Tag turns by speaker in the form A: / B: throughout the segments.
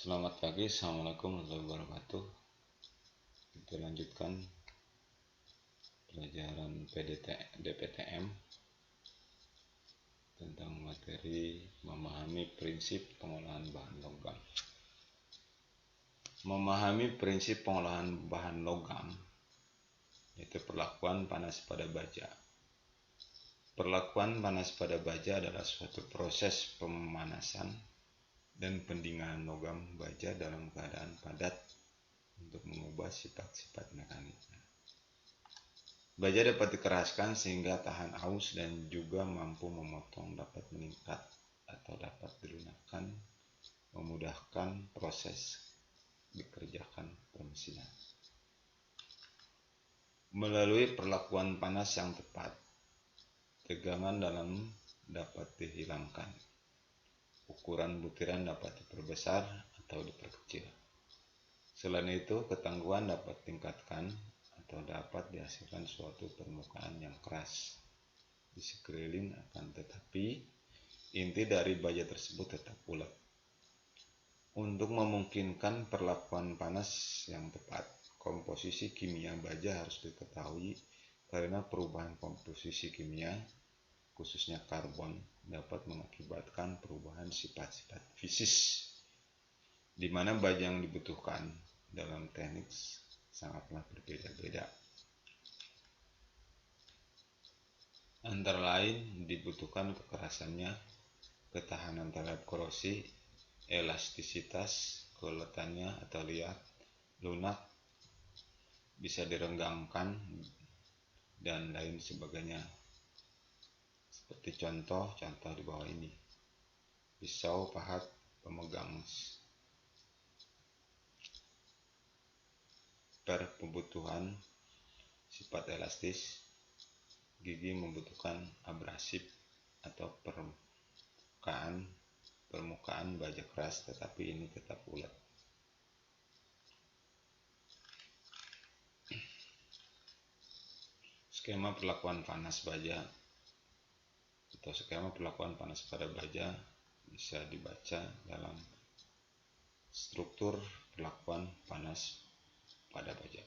A: Selamat pagi, Assalamualaikum warahmatullahi wabarakatuh. Kita lanjutkan pelajaran DPTM tentang materi memahami prinsip pengolahan bahan logam. Memahami prinsip pengolahan bahan logam yaitu perlakuan panas pada baja. Perlakuan panas pada baja adalah suatu proses pemanasan dan pendinginan logam baja dalam keadaan padat untuk mengubah sifat-sifat mekaniknya. Baja dapat dikeraskan sehingga tahan aus dan juga mampu memotong, dapat meningkat atau dapat dilunakkan, memudahkan proses dikerjakan permesinan. Melalui perlakuan panas yang tepat, tegangan dalam dapat dihilangkan. Ukuran butiran dapat diperbesar atau diperkecil. Selain itu, ketangguhan dapat ditingkatkan atau dapat dihasilkan suatu permukaan yang keras di sekeliling, akan tetapi inti dari baja tersebut tetap bulat. Untuk memungkinkan perlakuan panas yang tepat, komposisi kimia baja harus diketahui karena perubahan komposisi kimia, khususnya karbon, dapat mengakibatkan perubahan sifat-sifat fisik, di mana baja yang dibutuhkan dalam teknik sangatlah berbeda-beda. Antara lain dibutuhkan kekerasannya, ketahanan terhadap korosi, elastisitas, keuletannya atau liat, lunak, bisa direnggangkan, dan lain sebagainya. Seperti contoh di bawah ini. Pisau pahat pemegang kebutuhan sifat elastis, gigi membutuhkan abrasif atau permukaan baja keras, tetapi ini tetap bulat. Skema perlakuan panas baja atau skema perlakuan panas pada baja bisa dibaca dalam struktur perlakuan panas pada baja.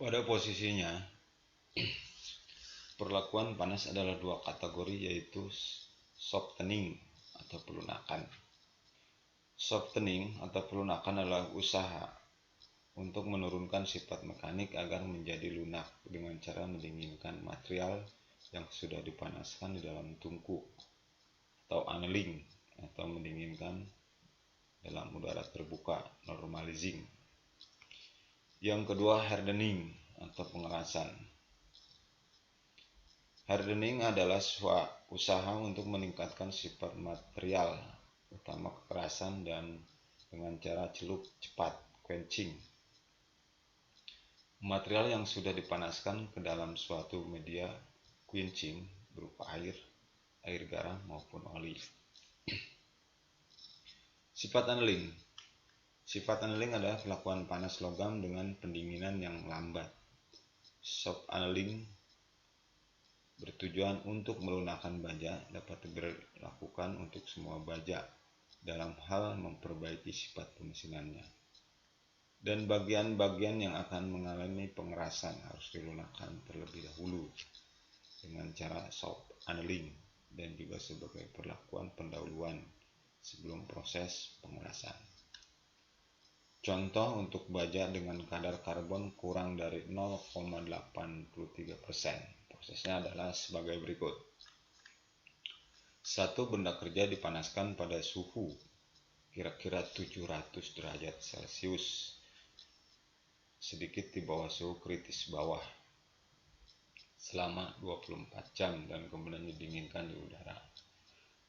A: Pada posisinya, perlakuan panas adalah dua kategori, yaitu softening atau pelunakan. Softening atau pelunakan adalah usaha untuk menurunkan sifat mekanik agar menjadi lunak dengan cara mendinginkan material yang sudah dipanaskan di dalam tungku, atau annealing, atau mendinginkan dalam udara terbuka, normalizing. Yang kedua, hardening atau pengerasan. Hardening adalah usaha untuk meningkatkan sifat material, utama kekerasan, dan dengan cara celup cepat, quenching. Material yang sudah dipanaskan ke dalam suatu media, quenching, berupa air garam maupun oli. Sifat annealing. Sifat annealing adalah perlakuan panas logam dengan pendinginan yang lambat. Soft annealing bertujuan untuk melunakkan baja, dapat dilakukan untuk semua baja dalam hal memperbaiki sifat pemesinannya. Dan bagian-bagian yang akan mengalami pengerasan harus dilunakkan terlebih dahulu dengan cara soft annealing, dan juga sebagai perlakuan pendahuluan sebelum proses pengerasan. Contoh untuk baja dengan kadar karbon kurang dari 0,83%. Prosesnya adalah sebagai berikut. 1. Benda kerja dipanaskan pada suhu kira-kira 700 derajat Celcius, sedikit di bawah suhu kritis bawah, selama 24 jam dan kemudian didinginkan di udara.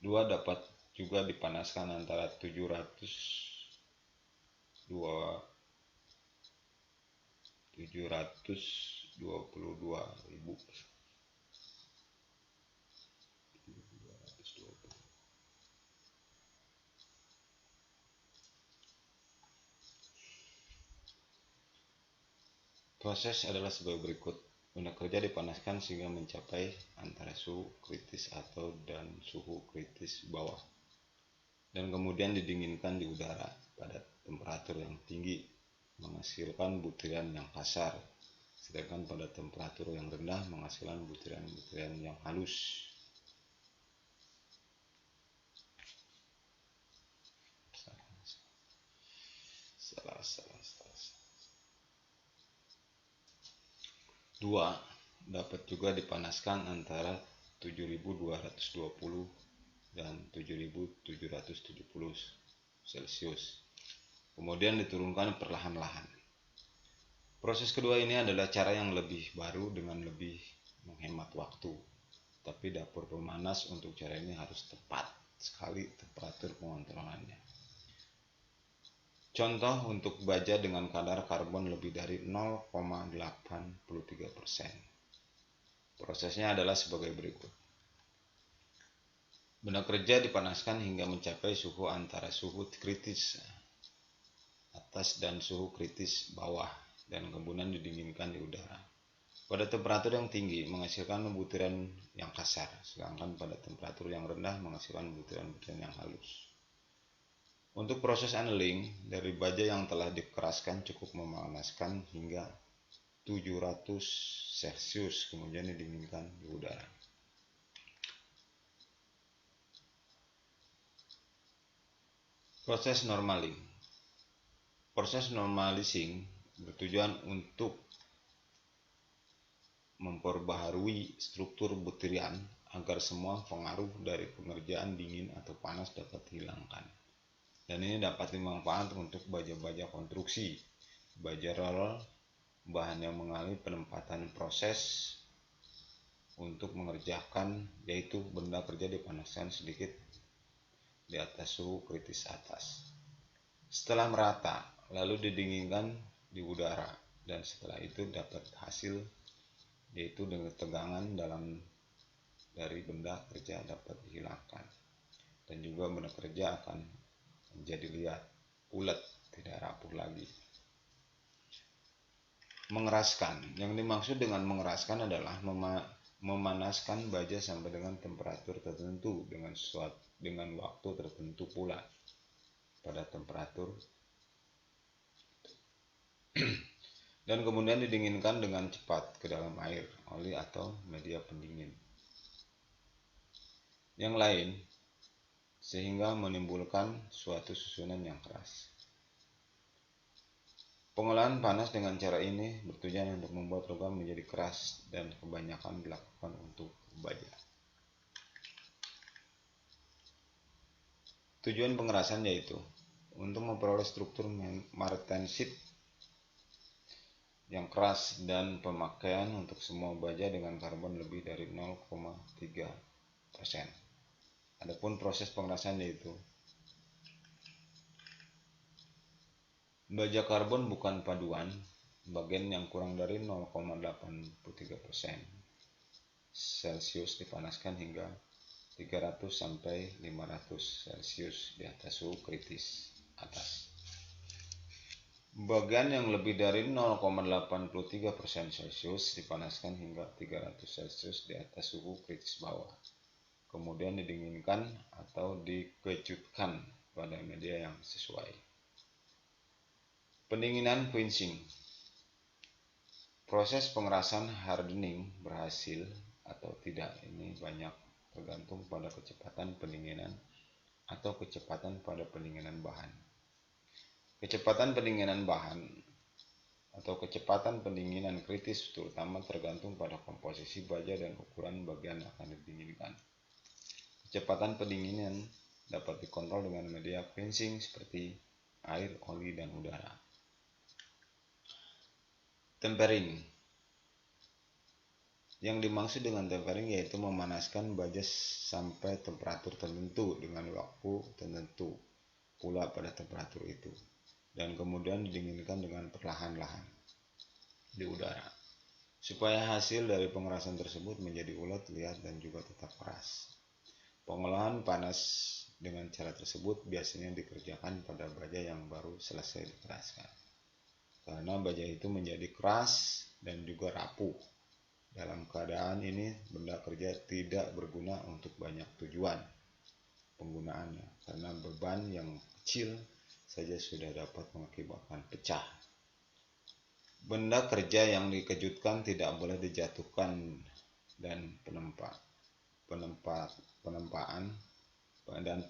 A: 2. Dapat juga dipanaskan antara 722.000 Proses adalah sebagai berikut. Benda kerja dipanaskan sehingga mencapai antara suhu kritis dan suhu kritis bawah. dan kemudian didinginkan di udara pada temperatur yang tinggi menghasilkan butiran yang kasar, sedangkan pada temperatur yang rendah menghasilkan butiran-butiran yang halus. Dua, dapat juga dipanaskan antara 7220 dan 7770 Celcius. Kemudian diturunkan perlahan-lahan. Proses kedua ini adalah cara yang lebih baru dengan lebih menghemat waktu. Tapi dapur pemanas untuk cara ini harus tepat sekali temperatur pengontrolannya. Contoh untuk baja dengan kadar karbon lebih dari 0,83%. Prosesnya adalah sebagai berikut. Benda kerja dipanaskan hingga mencapai suhu antara suhu kritis atas dan suhu kritis bawah, dan kemudian didinginkan di udara. Pada temperatur yang tinggi menghasilkan butiran yang kasar, sedangkan pada temperatur yang rendah menghasilkan butiran-butiran yang halus. Untuk proses annealing, dari baja yang telah dikeraskan cukup memanaskan hingga 700 Celcius, kemudian didinginkan di udara. Proses normaling. Proses normalizing bertujuan untuk memperbaharui struktur butiran agar semua pengaruh dari pengerjaan dingin atau panas dapat dihilangkan. Dan ini dapat dimanfaatkan untuk baja-baja konstruksi, baja roller, bahan yang mengalami penempatan proses untuk mengerjakan, yaitu benda kerja dipanaskan sedikit di atas suhu kritis atas. Setelah merata, lalu didinginkan di udara, dan setelah itu dapat hasil, yaitu dengan tegangan dari benda kerja dapat dihilangkan, dan juga benda kerja akan menjadi lihat, ulet, tidak rapuh lagi. Mengeraskan. Yang dimaksud dengan mengeraskan adalah memanaskan baja sampai dengan temperatur tertentu dengan waktu tertentu pula pada temperatur dan kemudian didinginkan dengan cepat ke dalam air, oli atau media pendingin yang lain sehingga menimbulkan suatu susunan yang keras. Pengolahan panas dengan cara ini bertujuan untuk membuat logam menjadi keras dan kebanyakan dilakukan untuk baja. Tujuan pengerasan yaitu untuk memperoleh struktur martensit yang keras dan pemakaian untuk semua baja dengan karbon lebih dari 0,3%. Adapun proses pengerasan yaitu baja karbon bukan paduan, bagian yang kurang dari 0,83% Celcius dipanaskan hingga 300 sampai 500 Celcius di atas suhu kritis atas. Bagian yang lebih dari 0,83% Celcius dipanaskan hingga 300 Celcius di atas suhu kritis bawah. Kemudian didinginkan atau dikejutkan pada media yang sesuai. Pendinginan quenching. Proses pengerasan hardening berhasil atau tidak ini banyak tergantung pada kecepatan pendinginan atau kecepatan pada pendinginan bahan. Kecepatan pendinginan bahan atau kecepatan pendinginan kritis terutama tergantung pada komposisi baja dan ukuran bagian yang akan didinginkan. Kecepatan pendinginan dapat dikontrol dengan media quenching seperti air, oli, dan udara. Tempering. Yang dimaksud dengan tempering yaitu memanaskan baja sampai temperatur tertentu dengan waktu tertentu pula pada temperatur itu, dan kemudian didinginkan dengan perlahan-lahan di udara, supaya hasil dari pengerasan tersebut menjadi ulet, lihat, dan juga tetap keras. Pengolahan panas dengan cara tersebut biasanya dikerjakan pada baja yang baru selesai dikeraskan, karena baja itu menjadi keras dan juga rapuh. Dalam keadaan ini, benda kerja tidak berguna untuk banyak tujuan penggunaannya, karena karena beban yang kecil saja sudah dapat mengakibatkan pecah. Benda kerja yang dikejutkan tidak boleh dijatuhkan, dan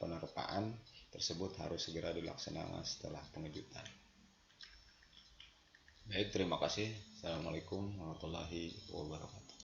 A: penerpaan tersebut harus segera dilaksanakan setelah pengejutan. Baik, terima kasih. Assalamualaikum warahmatullahi wabarakatuh.